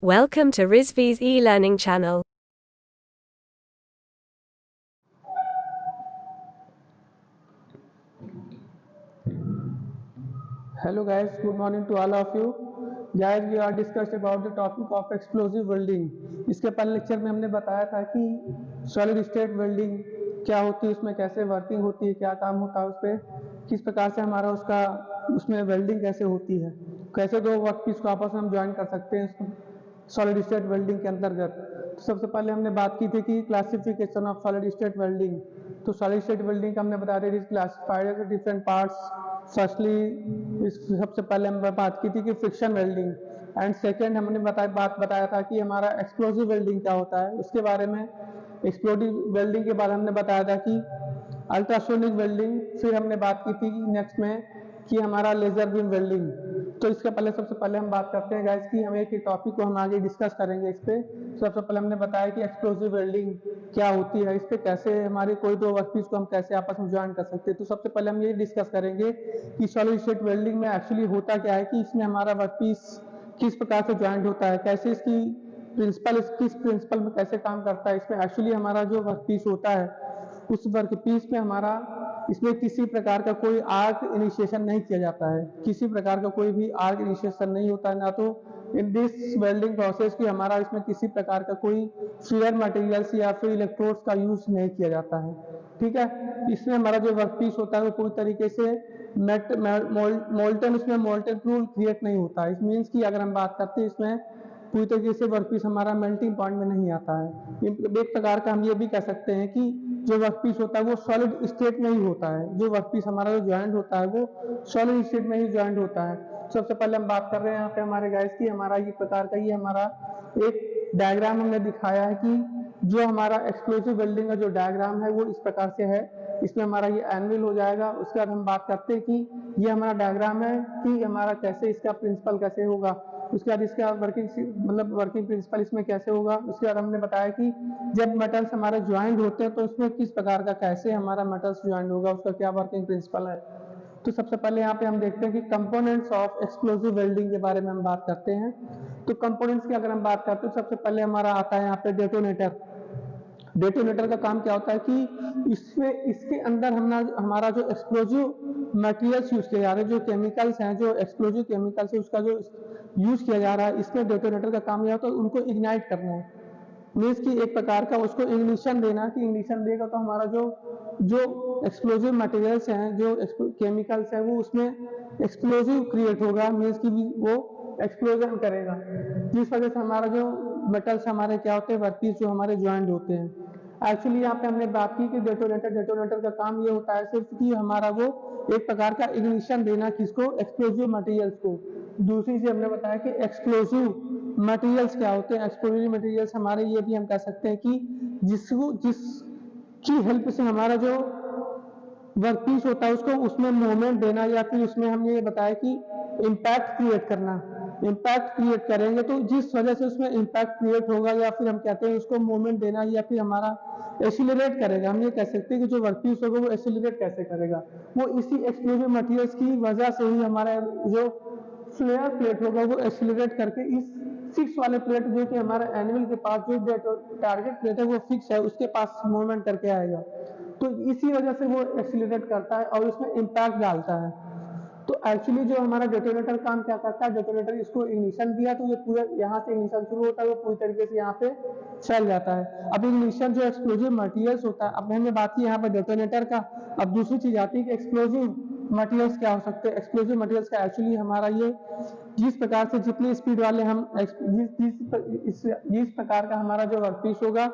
Welcome to Rizvi's e-learning channel. Hello guys, good morning to all of you. Guys, we are discussed about the topic of explosive welding. इसके पहले lecture में हमने बताया था कि solid state welding क्या होती है, उसमें कैसे वर्किंग होती है, क्या काम होता है उस पर, किस प्रकार से हमारा उसमें वेल्डिंग कैसे होती है, कैसे दो वर्कपीस को आपस में हम ज्वाइन कर सकते हैं सॉलिड स्टेट वेल्डिंग के अंतर्गत। तो सबसे पहले हमने बात की थी कि classification of solid state welding. तो सॉलिड स्टेट वेल्डिंग का हमने बताया था classified as different parts. Firstly सबसे पहले हमने बात की थी कि फ्रिक्शन वेल्डिंग, एंड सेकेंड हमने बताया था कि हमारा एक्सप्लोसिव वेल्डिंग क्या होता है उसके बारे में। एक्सप्लोसिव वेल्डिंग के बाद हमने बताया था कि अल्ट्रासोनिक वेल्डिंग, फिर हमने बात की थी नेक्स्ट में कि हमारा लेजर बीम वेल्डिंग। तो इसके पहले सबसे पहले हम बात करते हैं गाइस कि हम एक टॉपिक को हम आगे डिस्कस करेंगे इस पे। सबसे पहले हमने बताया कि एक्सप्लोसिव वेल्डिंग क्या होती है, इस पे कैसे हमारे कोई दो वर्कपीस को हम कैसे आपस में ज्वाइन कर सकते हैं। तो सबसे पहले हम ये डिस्कस करेंगे कि सॉलिड स्टेट वेल्डिंग में एक्चुअली होता क्या है, कि इसमें हमारा वर्कपीस किस प्रकार से ज्वाइंट होता है, कैसे इसकी किस प्रिंसिपल में कैसे काम करता है। इसमें एक्चुअली हमारा जो वर्कपीस होता है उस वर्कपीस में हमारा इसमें किसी प्रकार का कोई आर्क इनिशिएशन नहीं किया जाता है, किसी प्रकार का कोई भी आर्क इनिशिएशन नहीं होता है, ना तो इन दिस वेल्डिंग प्रोसेस की हमारा इसमें किसी प्रकार का कोई फियर मटेरियल्स या फिर इलेक्ट्रोड्स का यूज नहीं किया जाता है। ठीक है, इसमें हमारा जो वर्कपीस होता है वो पूरी तरीके से मोल्टन फ्लूइड क्रिएट नहीं होता है। इस मीन्स की अगर हम बात करते हैं इसमें पूरी तरीके से वर्कपीस हमारा मेल्टिंग पॉइंट में नहीं आता है। एक प्रकार का हम ये भी कह सकते हैं कि जो वर्कपीस होता है वो सॉलिड स्टेट में ही होता है, जो वर्कपीस हमारा जो ज्वाइंट होता है वो सॉलिड स्टेट में ही ज्वाइंट होता है। सबसे पहले हम बात कर रहे हैं यहाँ पे हमारे गाइस की हमारा ये प्रकार का ये हमारा एक डायग्राम हमने दिखाया है कि जो हमारा एक्सप्लोसिव वेल्डिंग का जो डायग्राम है वो इस प्रकार से है। इसमें हमारा ये एनुअल हो जाएगा। उसके बाद हम बात करते हैं कि ये हमारा डायग्राम है कि हमारा कैसे इसका प्रिंसिपल कैसे होगा, उसके बाद इसका वर्किंग प्रिंसिपल इसमें कैसे होगा। उसके बाद हमने बताया कि जब मेटल्स हमारे ज्वाइंट होते हैं तो उसमें किस प्रकार का कैसे हमारा मेटल्स ज्वाइंट होगा, उसका क्या वर्किंग प्रिंसिपल है। तो सबसे पहले यहाँ पे हम देखते हैं कि कंपोनेंट्स ऑफ एक्सप्लोसिव वेल्डिंग के बारे में हम बात करते हैं। तो कंपोनेंट्स की अगर हम बात करते हैं सबसे पहले हमारा आता है यहाँ पे डेटोनेटर। डेटोनेटर का काम क्या होता है कि इसमें इसके अंदर हमारा जो एक्सप्लोजिव मटेरियल्स यूज किए जा रहे हैं, जो केमिकल्स हैं, जो एक्सप्लोजिव केमिकल्स है उसका जो यूज किया जा रहा है, इसमें डेटोनेटर का काम यह होता है उनको इग्नाइट करना है। मीन्स की एक प्रकार का उसको इग्निशन देना, कि इग्निशन देगा तो हमारा जो जो एक्सप्लोजिव मटेरियल्स हैं, जो केमिकल्स हैं वो उसमें एक्सप्लोजिव क्रिएट होगा, मीन्स की वो एक्सप्लोजन करेगा, जिस वजह से हमारा जो मेटल्स हमारे क्या होते हैं वर्कपीस जो हमारे ज्वाइंट होते हैं। एक्चुअली यहाँ पे हमने बात की कि डेटोनेटर का काम ये होता है सिर्फ कि हमारा वो एक प्रकार का इग्निशन देना, किसको, एक्सप्लोजिव मटेरियल्स को। दूसरी चीज हमने बताया कि एक्सप्लोजिव मटेरियल्स क्या होते हैं। एक्सप्लोजिव मटेरियल्स हमारे ये भी हम कह सकते हैं कि जिसकी हेल्प से हमारा जो वर्कपीस होता है उसको उसमें मूवमेंट देना, या फिर उसमें हमने ये बताया कि इम्पैक्ट क्रिएट करना। इम्पैक्ट क्रिएट करेंगे तो जिस वजह से उसमें इम्पैक्ट क्रिएट होगा, या फिर हम कहते हैं उसको मूवमेंट देना, या फिर हमारा एक्सीलरेट करेगा। हम ये कह सकते हैं कि जो वर्कपीस होगा वो एक्सीलरेट कैसे करेगा, वो इसी एक्सप्लोजिव मटेरियल्स की वजह से ही हमारा जो फ्लेयर प्लेट होगा वो एक्सीलरेट करके इस फिक्स वाले प्लेट जो कि हमारा एनिमल के पास जो टारगेट प्लेट है वो फिक्स है उसके पास मूवमेंट करके आएगा। तो इसी वजह से वो एक्सीलरेट करता है और उसमें इम्पैक्ट डालता है। तो एक्चुअली जो हमारा डेटोनेटर काम क्या करता है, डेटोनेटर इसको इग्निशन दिया तो ये पूरा यहाँ से इग्निशन शुरू होता है, वो पूरी तरीके से यहाँ पे फैल जाता है। अब इग्निशन जो एक्सप्लोजिव मटेरियल्स होता है, अब हमने बात की यहाँ पे डेटोनेटर का। अब दूसरी चीज आती है कि एक्सप्लोजिव मटेरियल्स क्या हो सकते हैं। एक्सप्लोजिव मटेरियल्स का एक्चुअली हमारा ये जिस प्रकार से जितनी स्पीड वाले हम जिस प्रकार का हमारा जो वर्कपीस होगा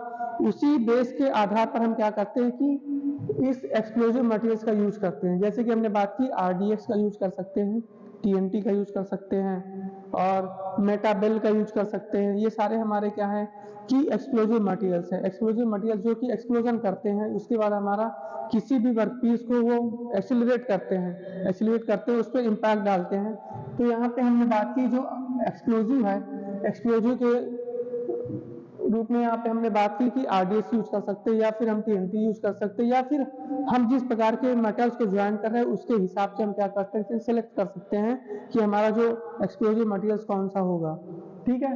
उसी बेस के आधार पर हम क्या करते हैं कि इस एक्सप्लोजिव मटेरियल्स का यूज करते हैं। जैसे कि हमने बात की आरडीएक्स का यूज कर सकते हैं, टीएनटी का यूज कर सकते हैं और मेटाबेल का यूज कर सकते हैं। ये सारे हमारे क्या है कि एक्सप्लोजिव मटेरियल्स है। एक्सप्लोजिव मटेरियल जो कि एक्सप्लोजन करते हैं, उसके बाद हमारा किसी भी वर्कपीस को वो एक्सीलरेट करते हैं उस पर इम्पैक्ट डालते हैं। तो यहाँ पे हमने बात की जो एक्सप्लोजिव है, एक्सप्लोजिव के रूप में यहाँ पे हमने बात की कि आरडीएक्स यूज कर सकते हैं, या फिर हम टीएनटी यूज कर सकते हैं, या फिर हम जिस प्रकार के मेटल्स को ज्वाइन कर रहे हैं उसके हिसाब से हम क्या कर सकते हैं, सिलेक्ट कर सकते हैं कि हमारा जो एक्सप्लोजिव मटेरियल्स कौन सा होगा। ठीक है,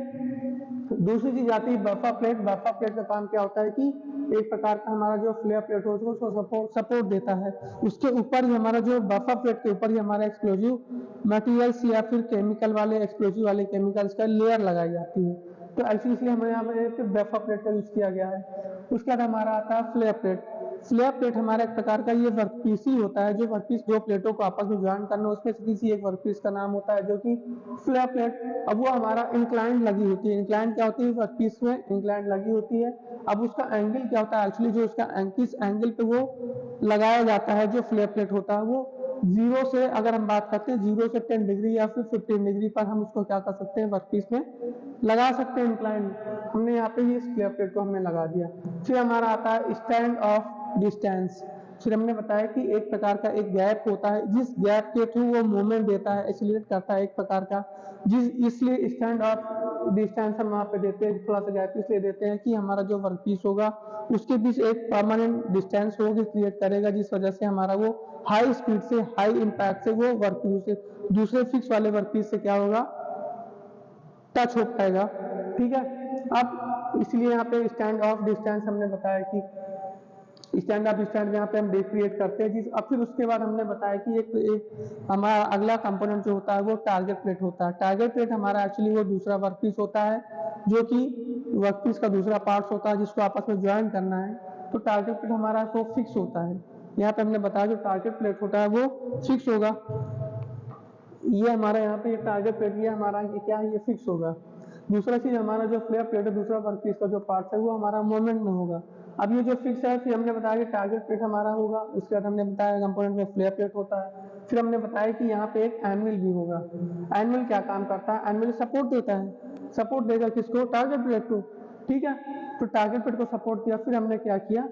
दूसरी चीज आती है बफर प्लेट। बफर प्लेट का काम क्या होता है कि एक प्रकार का हमारा जो फ्लेयर प्लेट होता है उसको सपोर्ट देता है। उसके ऊपर ही हमारा जो बफर प्लेट के ऊपर ही हमारा एक्सप्लोजिव मटेरियल्स या फिर केमिकल वाले एक्सप्लोजिव वाले केमिकल्स का लेयर लगाई जाती है। तो ऐसे इसलिए हमें यहाँ पे बफर प्लेट का यूज किया गया है। उसके बाद हमारा आता है फ्लेयर प्लेट। फ्लेयर प्लेट हमारा एक प्रकार का ये वर्कपीस ही होता है, जो वर्कपीस दो प्लेटों को आपस में ज्वाइन करना, उसमें से किसी एक वर्कपीस का नाम होता है जो कि फ्लेयर प्लेट। अब वो हमारा इंक्लाइन लगी होती है। इंक्लाइन क्या होती है? वर्कपीस में इंक्लाइन लगी होती है। अब उसका एंगल क्या होता है? एक्चुअली जो उसका किस एंगल पे वो लगाया जाता है, जो फ्लेयर प्लेट होता है वो जीरो से, अगर हम बात करते हैं 0 से 10 डिग्री या फिर 15 डिग्री पर हम उसको क्या कर सकते हैं? वर्कपीस में लगा सकते हैं इंक्लाइन। हमने यहाँ पे ये फ्लेयर प्लेट को हमने लगा दिया। फिर हमारा आता है स्टैंड ऑफ डिस्टेंस। फिर हमने बताया कि एक प्रकार का एक गैप होता है, जिस गैप के थ्रू वो मूवमेंट देता है, एक्सीलरेट करता है एक प्रकार का, इसलिए स्टैंड ऑफ डिस्टेंस हम वहाँ पे देते हैं। थोड़ा सा गैप इसलिए देते हैं कि हमारा जो वर्कपीस होगा उसके बीच एक परमानेंट डिस्टेंस होगी, क्रिएट करेगा, जिस वजह से हमारा वो हाई स्पीड से, हाई इम्पैक्ट से वो वर्कपीस से दूसरे फिक्स वाले वर्कपीस से क्या होगा? टच हो पाएगा। ठीक है। अब इसलिए यहाँ पे स्टैंड ऑफ डिस्टेंस हमने बताया कि स्टैंड ऑफ डिस्टेंस यहाँ पे हम क्रिएट करते हैं। अब फिर उसके बाद हमने बताया कि एक हमारा अगला कंपोनेंट जो होता है वो टारगेट प्लेट होता है। टारगेट प्लेट हमारा एक्चुअली वो दूसरा वर्कपीस होता है, जो कि वर्कपीस का दूसरा पार्ट होता है जिसको आपस में ज्वाइन करना है। तो टारगेट प्लेट हमारा वो फिक्स होता है। यहाँ पे हमने बताया जो टारगेट प्लेट होता है वो फिक्स होगा। ये हमारा यहाँ पे टारगेट प्लेट, ये हमारा क्या है? ये फिक्स होगा। दूसरा चीज हमारा जो फ्लेयर प्लेट है, दूसरा वर्कपीस का जो पार्ट है वो हमारा मूवमेंट में होगा। अब ये जो फिक्स है, फिर हमने बताया कि टारगेट प्लेट हमारा होगा। उसके बाद हमने बताया कंपोनेंट में फ्लेयर प्लेट होता है। फिर हमने बताया कि यहाँ पे एक एनविल भी होगा। एनविल क्या काम करता है? एनविल सपोर्ट देता है। सपोर्ट देगा किसको? टारगेट प्लेट को। ठीक है। तो टारगेट प्लेट को सपोर्ट किया। फिर हमने क्या किया?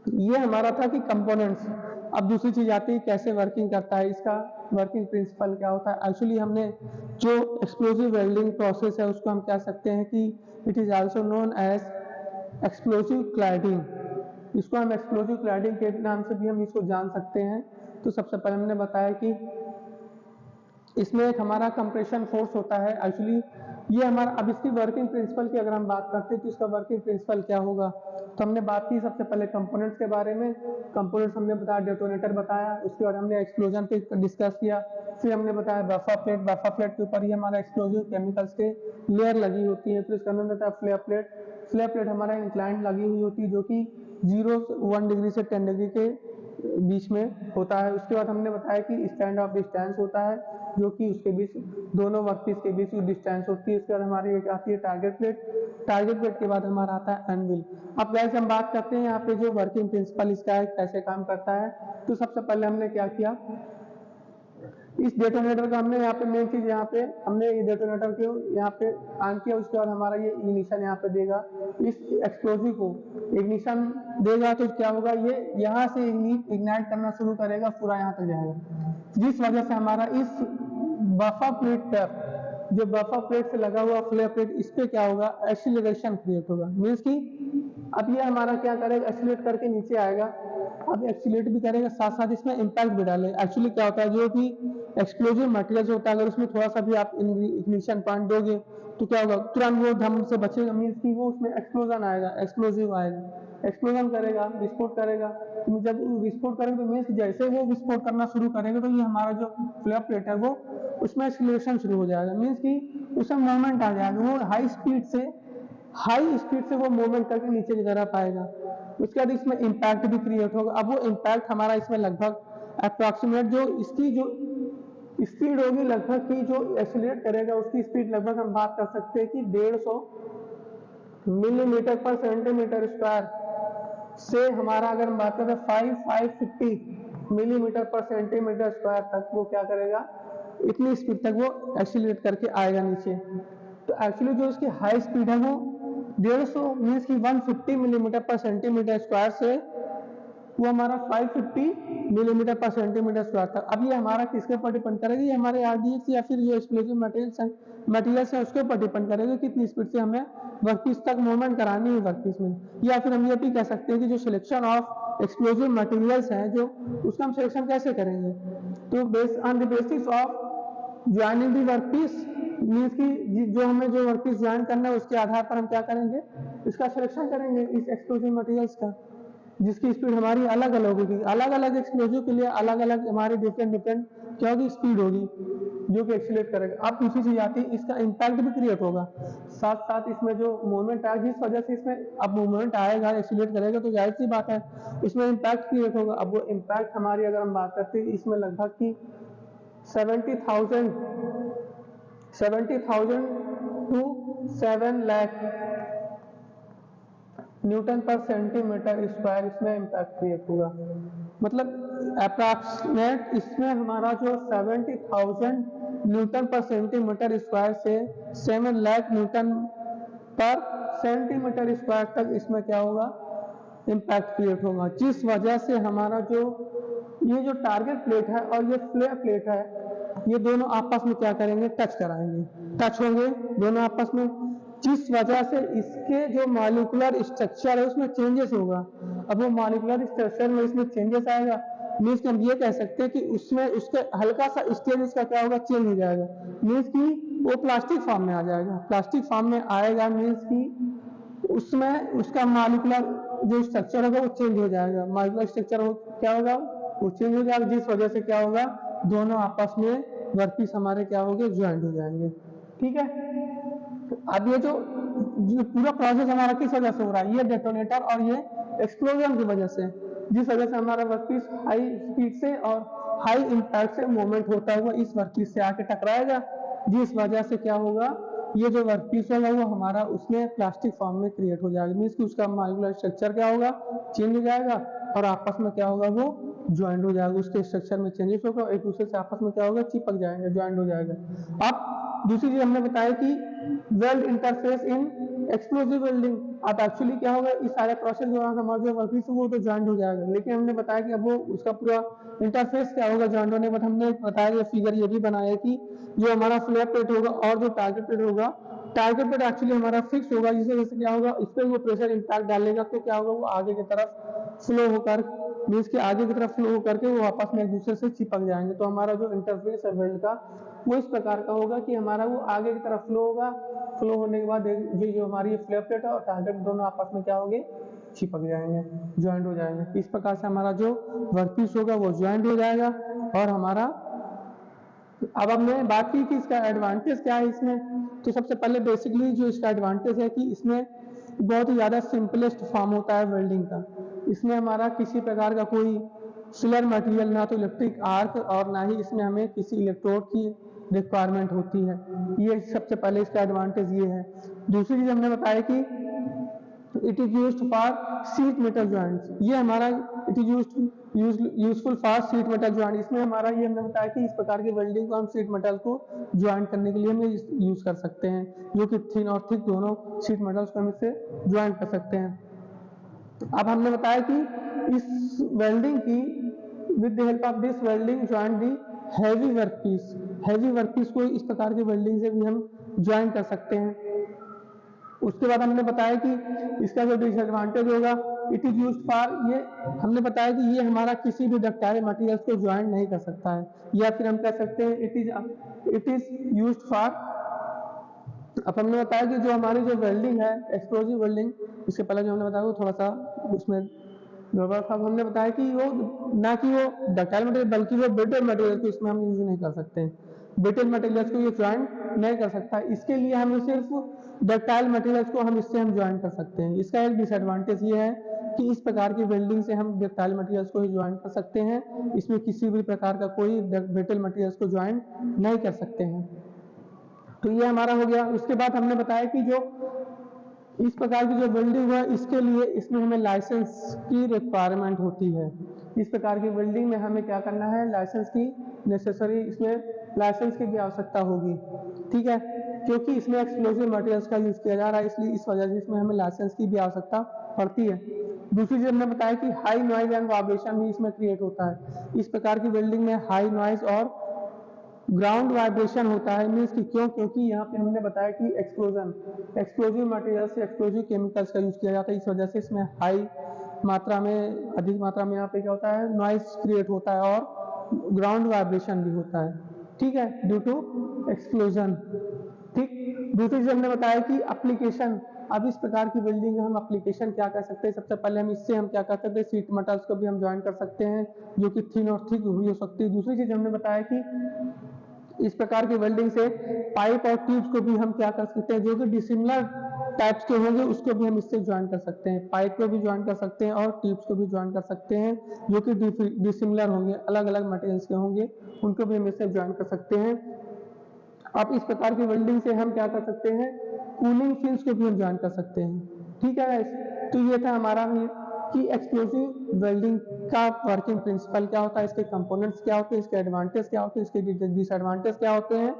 ये हमारा था कि कंपोनेंट्स। अब दूसरी चीज आती है कैसे वर्किंग करता है, इसका वर्किंग प्रिंसिपल क्या होता है। एक्चुअली हमने जो एक्सप्लोसिव वेल्डिंग प्रोसेस है उसको हम कह सकते हैं कि it is also known as explosive cladding. इसको हम एक्सप्लोसिव क्लैडिंग के नाम से भी हम इसको जान सकते हैं। तो सबसे पहले हमने बताया कि इसमें एक हमारा कंप्रेशन फोर्स होता है। एक्चुअली ये हमारा, अब इसकी वर्किंग प्रिंसिपल की अगर हम बात करते हैं तो इसका वर्किंग प्रिंसिपल क्या होगा? तो हमने बात की सबसे पहले कंपोनेंट्स के बारे में। कंपोनेंट्स हमने बताया, डेटोनेटर बताया। उसके बाद हमने एक्सप्लोजन पे डिस्कस किया। फिर हमने बताया बफर प्लेट। बफर प्लेट के ऊपर ही हमारा एक्सप्लोजिव केमिकल्स के लेयर लगी होती है। फिर इसका हमने बताया फ्लेयर प्लेट। फ्लेयर प्लेट हमारा इंक्लाइन लगी हुई होती है, जो कि 1 डिग्री से 10 डिग्री के बीच में होता है। उसके बाद हमने बताया कि स्टैंड ऑफ डिस्टेंस होता है, जो कि उसके बीच, दोनों वर्कपीस के बीच डिस्टेंस होती है। उसके बाद हमारी एक आती है टारगेट प्लेट। टारगेट प्लेट के बाद हमारा आता है एनविल। अब गैस हम बात करते हैं यहाँ पे जो वर्किंग प्रिंसिपल इसका है, कैसे काम करता है। तो सबसे पहले हमने क्या किया? इस डेटोनेटर का हमने यहाँ पे मेन चीज, यहाँ पे हमने ये डेटोनेटर को यहाँ पे ऑन किया। उसके बाद हमारा ये इग्निशन यहाँ पे देगा। इस एक्सप्लोजिव को इग्निशन देगा तो क्या होगा? ये यहाँ से इग्नाइट करना शुरू करेगा, पूरा यहाँ तक जाएगा, जिस वजह से हमारा इस बफर प्लेट पर, जो बफर प्लेट से लगा हुआ फ्लेयर प्लेट, इस पे क्या होगा? एक्सीलरेशन क्रिएट होगा। मीन्स कि अब ये हमारा क्या करेगा? एक्सीलरेट करके नीचे आएगा। अब एक्सीलरेट भी करेगा, साथ साथ इसमें इम्पैक्ट भी डालेगा। एक्चुअली क्या होता है, जो भी एक्सप्लोजिव मटेरियल होता है, अगर उसमें थोड़ा सा भी आप इग्निशन पॉइंट दोगे तो क्या होगा? तुरंत वो धम से बचेगा। मीन्स कि वो उसमें एक्सप्लोजन आएगा, एक्सप्लोजिव आएगा, एक्सप्लोजन करेगा, विस्फोट करेगा। तो जब विस्फोट करेगा तो मीन्स जैसे वो विस्फोट करना शुरू करेगा तो ये हमारा जो फ्लेयर प्लेट है वो उसमें एक्सीलरेशन शुरू हो जाएगा। मीन्स कि उसमें मूवमेंट आ जाएगा। वो हाई स्पीड से वो मूवमेंट करके नीचे की तरफ आएगा। उसके बाद इसमें इम्पैक्ट भी क्रिएट होगा। अब वो इम्पैक्ट हमारा इसमें लगभग अप्रॉक्सीमेट, जो इसकी जो स्पीड होगी लगभग की, जो एक्सीलरेट करेगा उसकी स्पीड लगभग हम बात कर सकते हैं कि 150 मिलीमीटर पर सेंटीमीटर स्क्वायर से हमारा, अगर हम बात करें 550 मिलीमीटर पर सेंटीमीटर स्क्वायर तक वो क्या करेगा? इतनी स्पीड तक वो एक्सीलरेट करके आएगा नीचे। तो एक्चुअली जो इसकी हाई स्पीड है वो 150 मीन्स की 150 मिलीमीटर पर सेंटीमीटर स्क्वायर से वो हमारा 550 मिलीमीटर पर सेंटीमीटर स्क्वायर तक। अब ये हमारा किसके ऊपर डिपेंड करेगा? ये हमारे आरडीएक्स या फिर जो एक्सप्लोजिव मटेरियल्स है उसके ऊपर डिपेंड करेगा, कितनी स्पीड से हमें वर्कपीस तक मूवमेंट करानी है वर्कपीस में। या फिर हम ये भी कह सकते हैं कि जो सिलेक्शन ऑफ एक्सप्लोजिव मटेरियल्स है, जो उसका हम सिलेक्शन कैसे करेंगे? तो based on the basis of joining the workpiece means कि जो हमें जो वर्कपीस ज्वाइन करना है उसके आधार पर हम क्या करेंगे, इसका सिलेक्शन करेंगे इस एक्सप्लोजिव मटेरियल्स का, जिसकी स्पीड हमारी अलग अलग होगी। अलग अलग एक्सप्लोजिव के लिए अलग अलग हमारी डिफरेंट डिफरेंट क्या होगी, स्पीड होगी, जो कि एक्सीलरेट करेगा। अब दूसरी चीज आती है, इसका इम्पैक्ट भी क्रिएट होगा, साथ साथ इसमें जो मूवमेंट आएगा, जिस वजह से इसमें अब मूवमेंट आएगा, एक्सीलरेट करेगा, तो जाहिर सी बात है इसमें इम्पैक्ट क्रिएट होगा। अब वो इम्पैक्ट हमारी अगर हम बात करते हैं, इसमें लगभग की 70,000 टू 7 लाख न्यूटन पर सेंटीमीटर स्क्वायर इसमें इम्पैक्ट क्रिएट होगा। मतलब अप्रॉक्सीमेट इसमें हमारा जो 70,000 न्यूटन पर सेंटीमीटर स्क्वायर से 7 लाख न्यूटन पर सेंटीमीटर स्क्वायर तक इसमें क्या होगा, इम्पैक्ट क्रिएट होगा, जिस वजह से हमारा जो ये जो टारगेट प्लेट है और ये फ्लेयर प्लेट है, ये दोनों आपस में क्या करेंगे, टच कराएंगे, टच होंगे दोनों आपस में, जिस वजह से इसके जो मॉलिक्यूलर स्ट्रक्चर है उसमें चेंजेस होगा। अब वो मॉलिक्यूलर स्ट्रक्चर में इसमें चेंजेस आएगा, मीन्स कि हम ये कह सकते हैं कि उसमें उसके हल्का सा स्टेज इसका क्या होगा, चेंज हो जाएगा, मीन्स कि वो प्लास्टिक फॉर्म में आ जाएगा। प्लास्टिक फॉर्म में आएगा मीन्स कि उसमें उसका मॉलिक्यूलर जो स्ट्रक्चर होगा वो चेंज हो जाएगा, मॉलिक्यूलर स्ट्रक्चर क्या होगा, वो चेंज हो जाएगा, जिस वजह से क्या होगा, दोनों आपस में वर्कपीस हमारे क्या होंगे, ज्वाइंट हो जाएंगे। ठीक है, अब ये जो पूरा प्रोसेस हमारा किस वजह से हो रहा है, ये डेटोनेटर और ये एक्सप्लोजन की वजह से, जिस वजह से हमारा वर्कपीस हाई स्पीड से और हाई इम्पैक्ट से मूवमेंट होता हुआ इस वर्कपीस से आके टकराएगा, जिस वजह से क्या होगा, ये जो वर्कपीस होगा वो हमारा उसमें प्लास्टिक फॉर्म में क्रिएट हो जाएगा, मीन्स कि उसका मॉलिक्यूलर स्ट्रक्चर क्या होगा, चेंज हो जाएगा और आपस में क्या होगा, वो ज्वाइंट हो जाएगा, उसके स्ट्रक्चर में चेंजेस होगा, एक दूसरे से आपस में क्या होगा, चिपक जाएंगे, ज्वाइंट हो जाएगा। अब दूसरी चीज हमने बताया कि वेल्ड इंटरफेस इन एक्सप्लोसिव वेल्डिंग, अब एक्चुअली क्या होगा, इस सारे प्रोसेस के दौरान हमारा जो वर्कपीस वो तो ज्वाइंट हो जाएगा, लेकिन हमने बताया कि अब वो उसका पूरा इंटरफेस क्या होगा ज्वाइंट होने के बाद, हमने बताया ये फिगर ये भी बनाया कि जो हमारा फ्लैप प्लेट होगा और जो टारगेट प्लेट होगा, टारगेट प्लेट एक्चुअली हमारा फिक्स होगा, जिस वजह से क्या होगा, इस पर वो प्रेशर इम्पैक्ट डालेगा तो क्या होगा, वो आगे की तरफ फ्लो होकर, मीन्स के आगे की तरफ फ्लो होकर के वो आपस में एक दूसरे से चिपक जाएंगे। तो हमारा जो इंटरफेस है वेल्ड का वो इस प्रकार का होगा कि हमारा वो आगे की तरफ फ्लो होगा, फ्लो होने के बाद ये जो हमारी फ्लैप प्लेट है और टारगेट दोनों आपस में क्या होंगे, चिपक जाएंगे, ज्वाइंट हो जाएंगे। इस प्रकार से हमारा जो वर्कपीस होगा वो ज्वाइंट हो जाएगा। और हमारा अब हमने बात की कि इसका एडवांटेज क्या है इसमें, तो सबसे पहले बेसिकली जो इसका एडवांटेज है कि इसमें बहुत ही ज़्यादा सिंपलेस्ट फॉर्म होता है वेल्डिंग का। इसमें हमारा किसी प्रकार का कोई फिलर मटेरियल, ना तो इलेक्ट्रिक आर्क और ना ही इसमें हमें किसी इलेक्ट्रोड की रिक्वायरमेंट होती है। ये सबसे पहले इसका एडवांटेज ये है। दूसरी चीज हमने बताया कि it is used for sheet metal joints, ये हमारा it is useful for sheet metal joint. इसमें हमारा ये हमने बताया कि इस प्रकार की वेल्डिंग को हम शीट मेटल को ज्वाइंट करने के लिए हम यूज कर सकते हैं, जो कि थिन और थिक दोनों शीट मेटल्स को हम इससे ज्वाइंट कर सकते हैं। अब हमने बताया कि इस वेल्डिंग की with the help of this welding joint the heavy workpiece, heavy workpiece को इस प्रकार की वेल्डिंग से भी हम ज्वाइन कर सकते हैं। उसके बाद हमने बताया कि इसका जो डिसएडवांटेज होगा, इट इज यूज्ड फॉर, ये हमने बताया कि ये हमारा किसी भी डक्टाइल मटेरियल्स को ज्वाइन नहीं कर सकता है, या फिर हम कह सकते हैं इट इज यूज्ड फॉर। अब हमने बताया कि जो हमारी जो वेल्डिंग है एक्सप्लोसिव वेल्डिंग, इससे पहले जो हमने बताया वो थोड़ा सा उसमें गड़बड़ था। हमने बताया कि वो ना कि वो डक्टाइल मटेरियल बल्कि वो ब्रिटल मटेरियल को इसमें हम यूज नहीं कर सकते हैं, ब्रिटल मटेरियल्स को ये ज्वाइन नहीं कर सकता। इसके लिए हमें सिर्फ डक्टाइल मटेरियल्स को हम इससे हम ज्वाइन कर सकते हैं। इसका एक डिसएडवांटेज ये है कि इस प्रकार की वेल्डिंग से हम डक्टाइल मटेरियल्स को ही ज्वाइन कर सकते हैं, इसमें किसी भी प्रकार का कोई ब्रिटल मटेरियल्स को ज्वाइन नहीं कर सकते हैं। तो ये हमारा हो गया। उसके बाद हमने बताया कि जो इस प्रकार की जो वेल्डिंग है इसके लिए इसमें हमें लाइसेंस की रिक्वायरमेंट होती है। इस प्रकार की वेल्डिंग में हमें क्या करना है, लाइसेंस की नेसेसरी, इसमें लाइसेंस की भी आवश्यकता होगी, ठीक है, क्योंकि इसमें एक्सप्लोसिव मटेरियल्स का यूज किया जा रहा है, इसलिए इस वजह से इसमें हमें लाइसेंस की भी आवश्यकता पड़ती है। दूसरी चीज हमने बताया कि हाई नॉइज एंड वाइब्रेशन भी इसमें क्रिएट होता है। इस प्रकार की वेल्डिंग में हाई नॉइज और ग्राउंड वाइब्रेशन होता है, मीन्स कि क्यों, क्योंकि यहाँ पे हमने बताया कि एक्सप्लोजिव मटेरियल से एक्सप्लोजिव केमिकल्स का यूज किया जाता है, इस वजह से इसमें हाई मात्रा में, अधिक मात्रा में यहाँ पे क्या होता है, नॉइज क्रिएट होता है और ग्राउंड वाइब्रेशन भी होता है, ठीक है, ड्यू टू एक्सप्लोजन। ठीक। दूसरी चीज हमने बताया कि एप्लीकेशन, अब इस प्रकार की वेल्डिंग हम एप्लीकेशन क्या कर सकते हैं, सबसे पहले हम इससे हम क्या कर सकते हैं, शीट मेटल्स को भी हम ज्वाइन कर सकते हैं जो कि थिन और थिक हुई हो सकती है। दूसरी चीज हमने बताया कि इस प्रकार की वेल्डिंग से पाइप और ट्यूब्स को भी हम क्या कर सकते हैं, जो कि डिसिमिलर टाइप्स के होंगे उसको भी हम इससे ज्वाइन कर सकते हैं, पाइप को भी ज्वाइन कर सकते हैं और ट्यूब्स को भी ज्वाइन कर सकते हैं जो कि डिसिमिलर होंगे, अलग अलग मटेरियल्स के होंगे, उनको भी हम इससे ज्वाइन कर सकते हैं। अब इस प्रकार की वेल्डिंग से हम क्या कर सकते हैं, कूलिंग फिन्स को भी हम ज्वाइन कर सकते हैं। ठीक है गाइस, तो ये था हमारा कि एक्सप्लोसिव वेल्डिंग का वर्किंग प्रिंसिपल क्या होता है, इसके कंपोनेंट्स क्या होते हैं, इसके एडवांटेज क्या होते हैं, इसके डिसएडवांटेज क्या होते हैं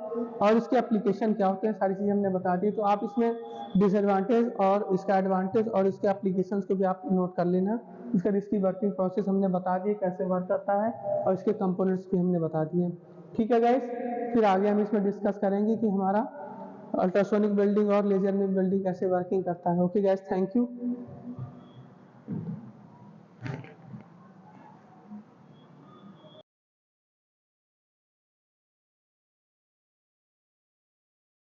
और इसके एप्लीकेशन क्या होते हैं, सारी चीजें हमने बता दी। तो आप इसमें डिसएडवांटेज और इसका एडवांटेज और इसके एप्लीकेशन को भी आप नोट कर लेना। इसकी वर्किंग प्रोसेस हमने बता दी कैसे वर्क करता है और इसके कंपोनेंट्स भी हमने बता दिए। ठीक है गाइस, फिर आगे हम इसमें डिस्कस करेंगे कि हमारा अल्ट्रासोनिक वेल्डिंग और लेजर में वेल्डिंग कैसे वर्किंग करता है। Okay guys, thank you.